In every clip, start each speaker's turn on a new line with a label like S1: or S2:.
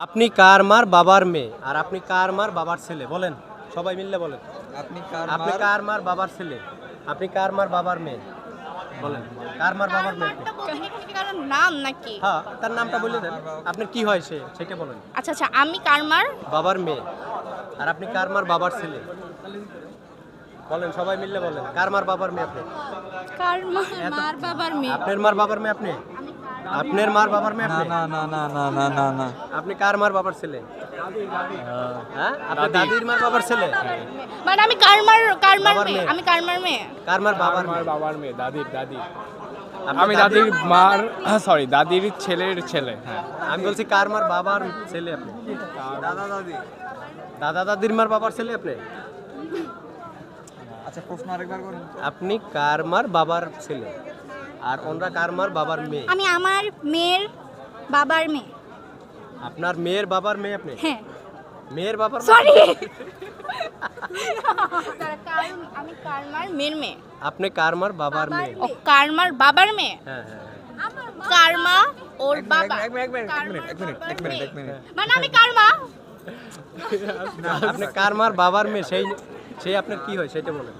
S1: আপনি কার মার বাবার মেয়ে আর আপনি কার মার বাবার ছেলে বলেন, সবাই মিললে বলেন।
S2: আপনি
S1: কার মার বাবার ছেলে, আপনি কার মার বাবার মেয়ে বলেন। কার মার বাবার মেয়ে আপনি?
S3: কারণ নাম নাকি?
S1: হ্যাঁ, তার নামটা বলে দেন। আপনার কি হয় সেটা বলেন।
S3: আচ্ছা আচ্ছা, আমি কারমার
S1: বাবার মেয়ে আর আপনি কার মার বাবার ছেলে বলেন, সবাই মিললে বলেন। কার মার বাবার মেয়ে আপনি?
S3: মার বাবার মেয়ে।
S1: আপনার মার বাবার মেয়ে আপনি? আপনার মার বাবার মেয়ে আপনি?
S2: না না না না না না না
S1: আপনি কার মার বাবার ছেলে? হ্যাঁ, আপনি দাদির মার বাবার ছেলে?
S3: মানে আমি কারমার
S1: বাবার
S3: মেয়ে,
S1: মেয়ে।
S3: আমি কারমার মেয়ে।
S1: কার মার বাবার মেয়ে?
S4: বাবার মেয়ে, দাদি
S1: আপনি
S4: আমি দাদির মার দাদির ছেলের ছেলে। হ্যাঁ,
S1: আমি বলছি কার মার বাবার ছেলে আপনি? দাদা দাদির মার বাবার ছেলে আপনি?
S2: আচ্ছা, প্রশ্ন আরেকবার করুন।
S1: আপনি কার মার বাবার ছেলে আর ওনরা কার মার বাবার মেয়ে?
S3: আমি আমার মেয়ের বাবার মেয়ে।
S1: আপনার মেয়ের বাবার মেয়ে আপনি?
S3: হ্যাঁ,
S1: মেয়ের বাবার মেয়ে?
S3: সরি। আমি কারমার মেয়ের মেয়ে।
S1: আপনি কার মার বাবার মেয়ে?
S3: ও কারমার বাবার মেয়ে।
S1: হ্যাঁ হ্যাঁ হ্যাঁ।
S3: কারমা ওর বাবা।
S2: এক মিনিট
S3: মানে আমি কারমা।
S1: আপনি কার মার বাবার মেয়ে, সেই আপনার কি হয় সেটা বলেন।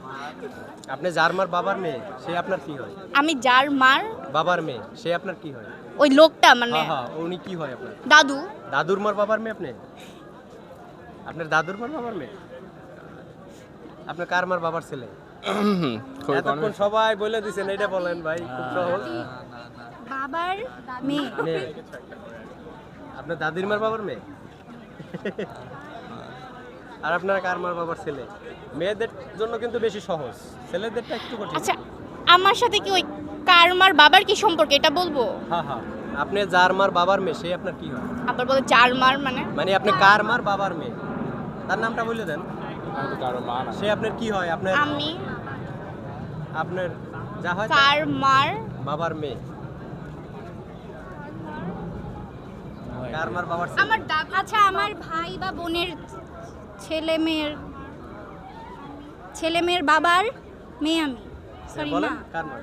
S1: আপনি যার মার বাবার মেয়ে সে আপনার কি হয়?
S3: আমি যার মার
S1: বাবার মেয়ে সে আপনার কি হয়?
S3: ওই লোকটা মানে
S1: হ্যাঁ হ্যাঁ, উনি কি হয় আপনার?
S3: দাদু।
S1: দাদুর মার বাবার মেয়ে আপনি? আপনার দাদুর মার বাবার মেয়ে? আপনার কার মার বাবার ছেলে? এতক্ষণ সবাই বলে দিছেন, এটা বলেন ভাই, খুব সহজ।
S3: বাবার মেয়ে।
S1: মেয়ে। আপনার দাদির মার বাবার মেয়ে? আর আপনার কার মার বাবার ছেলে? মেয়েদের জন্য কিন্তু বেশি সহজ, ছেলেদেরটা একটু কঠিন।
S3: আচ্ছা, আমার সাথে কি ওই কারমার বাবার কি সম্পর্ক এটা বলবো?
S1: হ্যাঁ হ্যাঁ, আপনি যার মার বাবার মেয়ে সে আপনার কি হয়?
S3: আবার বলে যার মার মানে
S1: মানে আপনি কার মার বাবার মেয়ে, তার নামটা বলে দেন।
S4: আমি তো কারো মা না।
S1: সে আপনার কি হয়?
S3: আমি
S1: আপনার যা হয়
S3: কার মার
S1: বাবার মেয়ে। কার মার বাবার ছেলে?
S3: আমার আচ্ছা, আমার ভাই বা বোনের ছেলে মেয়ের বাবার মেয়ে আমি। সরি
S1: বলেন,
S3: না,
S1: কার মার?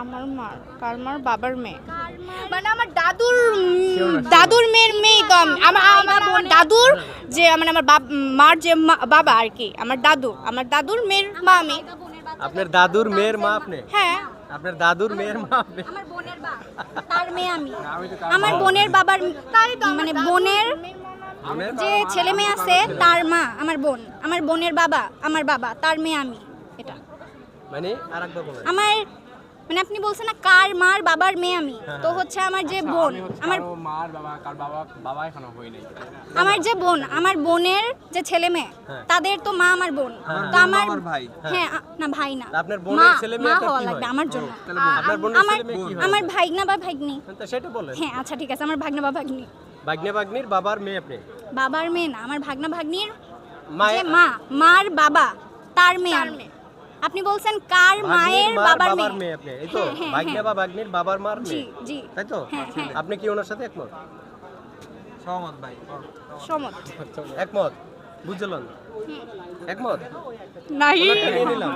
S3: আমার মার কারমার বাবার মেয়ে মানে আমার দাদুর মেয়ের মেয়ে তো আমার দাদুর যে মানে আমার মার যে বাবা আর কি, আমার দাদুর মেয়ের মা আমি।
S1: আপনার দাদুর মেয়ের মা আপনি?
S3: হ্যাঁ,
S1: আপনার দাদুর মেয়ের মা আপনি?
S3: আমার বোনের বাবা তার মেয়ে আমি। আমার বোনের বাবার মানে বোনের যে ছেলে মেয়ে আছে তার মা আমার বোন, আমার বোনের বাবা আমার বাবা, তার মেয়ে আমি। এটা
S1: মানে আরেকবার বলেন।
S3: আমার মানে আপনি বলছেন না কার মার বাবার মেয়ে আমি, তো হচ্ছে আমার যে বোন, আমার
S4: কারো মার বাবা, কার বাবা এখনো হয়নি।
S3: আমার যে বোন, আমার বোনের যে ছেলে মেয়ে
S1: হ্যাঁ।
S3: তাদের তো মা আমার বোন, তো আমার
S2: ভাই।
S3: হ্যাঁ না ভাই না,
S1: আপনার বোনের ছেলে
S3: মা
S1: মেয়েটা
S3: হওয়া
S1: কি
S3: লাগবে
S1: হয়?
S3: আমার জন্য।
S1: আপনার বোনের ছেলে মেয়ে কি হয়?
S3: আমার ভাইগনা বা ভাগ্নি।
S1: তা সেটা বলেন।
S3: হ্যাঁ আচ্ছা ঠিক আছে, আমার ভাগনা বা ভাগ্নি।
S1: ভাগ্নে ভাগ্নির বাবার মেয়ে আপনি?
S3: বাবার মেয়ে না, আমার ভাগনা ভাগ্নির
S1: মায়ের
S3: যে মার বাবা তার মেয়ে আমি। আপনি বলছেন কার মায়ের বাবার মেয়ে
S1: আপনি, এই তো
S3: হ্যাঁ, হ্যাঁ,
S1: ভাগ্নে
S3: হ্যাঁ।
S1: বা ভাগ্নির বাবার মার
S3: জি
S1: মেয়ে,
S3: জি,
S1: তাই তো?
S3: হ্যাঁ, হ্যাঁ।
S1: আপনি কি ওনার সাথে একমত?
S2: সহমত ভাই।
S3: সমত
S1: একমত, বুঝলেন? একমত?
S3: নাই।
S1: ওনারটা নিয়ে নিলাম।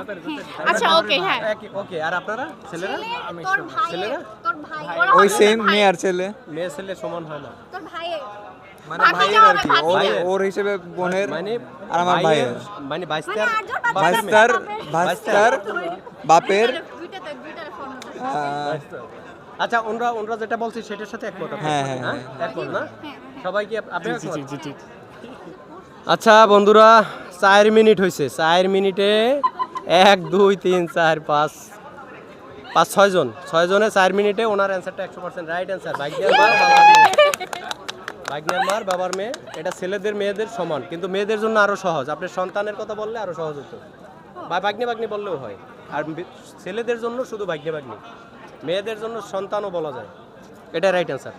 S3: আচ্ছা ওকে, হ্যাঁ।
S1: ওকে, আর আপনারা ছেলেরা? ছেলেরা?
S3: তোর ভাই
S2: ওই সেম মেয়ে আর ছেলে,
S1: মেয়ে ছেলে সমান হয় না।
S3: তোর ভাইয়ের
S2: মানে ভাইয়ের আর কি, ওর হিসেবে বোনের
S1: মানে
S2: আর আমার ভাইয়ের,
S1: মানে বাইস্তার
S2: ভাস্তার বাপের।
S1: আচ্ছা, ওনরা যেটা বলছে সেটার সাথে একমত আপনি?
S2: হ্যাঁ, হ্যাঁ,
S1: হ্যাঁ, একমত না? সবাই কি আপনি একমত?
S4: জি।
S1: আচ্ছা বন্ধুরা, 4 মিনিট হয়েছে। 4 মিনিটে 1 2 3 4 5 6 জন, 6 জনে 4 মিনিটে ওনার অ্যান্সারটা 100% রাইট অ্যান্সার। ভাগ্নের মার বাবার মেয়ে, এটা ছেলেদের মেয়েদের সমান, কিন্তু মেয়েদের জন্য আরো সহজ। আপনি সন্তানের কথা বললে আরো সহজ হতো, বা ভাগ্নি বললেও হয়। আর ছেলেদের জন্য শুধু ভাগ্নি, মেয়েদের জন্য সন্তানও বলা যায়। এটা রাইট অ্যান্সার।